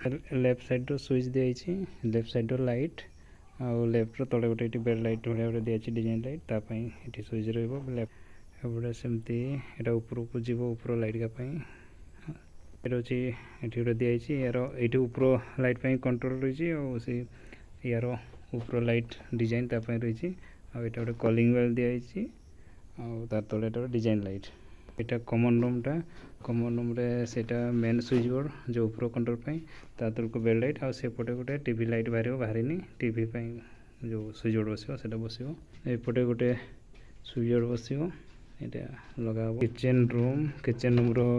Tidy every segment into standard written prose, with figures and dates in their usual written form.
left side रो switch दिखाई left side रो light आउ left रो तले गोटे बेड लाइट भाया गोटे दिखाई डिजाइन लाइट तापाई ये स्विच रही लेफ्ट सेमती यहाँ ऊपर को जीव ऊपर लाइट का अच्छी ये गोटे दिखाई यार ये ऊपर लाइट कंट्रोल रही यार ऊपर लाइट डिजाइन रही आउ ये गोटे कॉलिंग बेल दिखाई तार तले डिजाइन लाइट यहाँ कॉमन रूम रे सेटा मेन स्विच बोर्ड जो ऊपर कंट्रोल ता तलक बेल लाइट आउटे गोटे टीवी लाइट बाहर टीवी जो स्विच बोर्ड बस एपटे गोटे स्विच बोर्ड बस लगा किचन रूम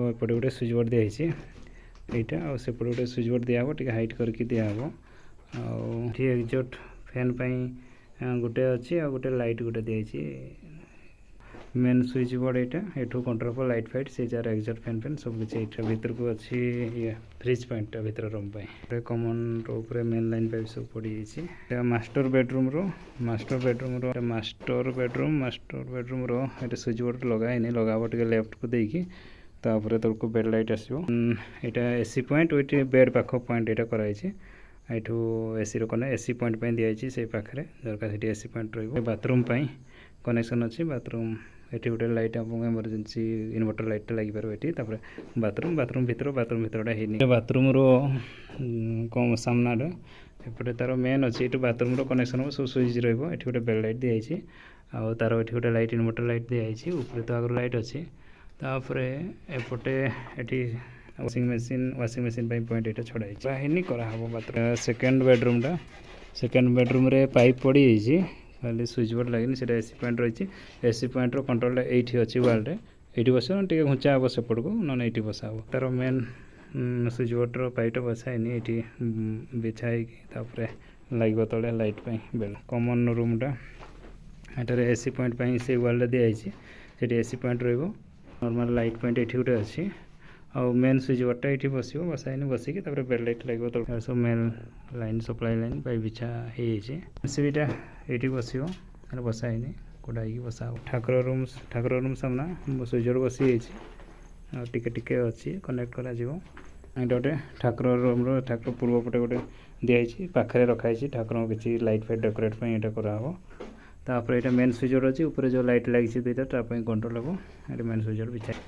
एपटे गोटे स्विच बोर्ड दिखाई यहाँ और सेपटे गोटे स्विच बोर्ड दिया टे हाइट करके दिहब एक्जॉस्ट फैन गोटे अच्छी आ गोटे लाइट गोटे दिखाई मेन स्विच बोर्ड यहाँ एठू कंट्रोल पर लाइट फाइट से जार एक्जॉस्ट फैन सब किसी भीतर को अच्छी ये फ्रिज पॉइंट भीतर रूम कॉमन रो मेन लाइन पाइप सब पड़ी जाइए मास्टर बेडरूम रो ये स्विच बोर्ड लगाइनि लगाब टे लेफ्ट को देकी तापर तलक बेड लाइट आसो यहाँ एसी पॉइंट वेट बेड पाख पॉइंट यहाँ कराई एठू एसी कने एसी पॉइंट दिखाई से पाखे दरकार से एसी पॉइंट बाथरूम कनेक्शन अच्छी बाथरूम ये गोटे लाइट आप इमरजेंसी इनवर्टर लाइट लगी पारे ये बाथरूम भीतर बाथरूम रो कम सामना एपटे तार मेन अच्छी ये बाथरूम रो कनेक्शन हम सब स्विच रही गोटे बेल लाइट दिखाई आउ तार ये गोटे लाइट इनवर्टर लाइट दिखाई ऊपर तो आगर लाइट अच्छी तापर एपटे ये वाशिंग मशीन पॉइंट ये छड़ाई कराब बाथरूम सेकेंड बेडरूम रे पाइप पड़ी खाली स्विच बोर्ड लगे से एसी पॉइंट रही एसी पॉइंट कंट्रोल ये अच्छी वाल ये बस टे घुंचा हम सेपट को ना ये बसा हम तार मेन स्विच बोर्ड पाइप बसाईनि ये बिछाई लगे तले लाइट बेल कॉमन रूमटा यहाँ एसी पॉइंट से वाल दिखाई से AC point normal light point ये गोटे अच्छी आउ मेन स्विच बोर्डटा ये बसाईनि बसिकी बेल लाइट लगे तो सब main line supply line pipe बिछा सीटा ये बस बसाईनि कोडाई बसा ठाकुर रूम सामना स्विच बोर्ड बसी टिके अच्छी कनेक्ट करा गोटे ठाकुर रूम ठाकुर पूर्व पटे गोटे दिखाई पाखे रखाई ठाकुर किसी लाइट फाइट डेकोरेट यहाँ कराब तापर यहाँ मेन स्विच बोर्ड अच्छी ऊपर जो लाइट लगी दुईटा कंट्रोल हम ये मेन स्विच बोर्ड बिछा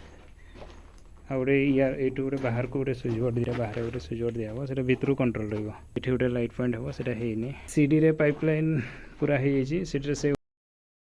आ गए यार ये गोटे बाहर को गोटे स्विच बोर्ड दिया बाहर गोटे स्विच बोर्ड दिया से भीतर कंट्रोल रही गोटे लाइट पॉइंट हम सीडी रे पाइप लाइन पूरा हो से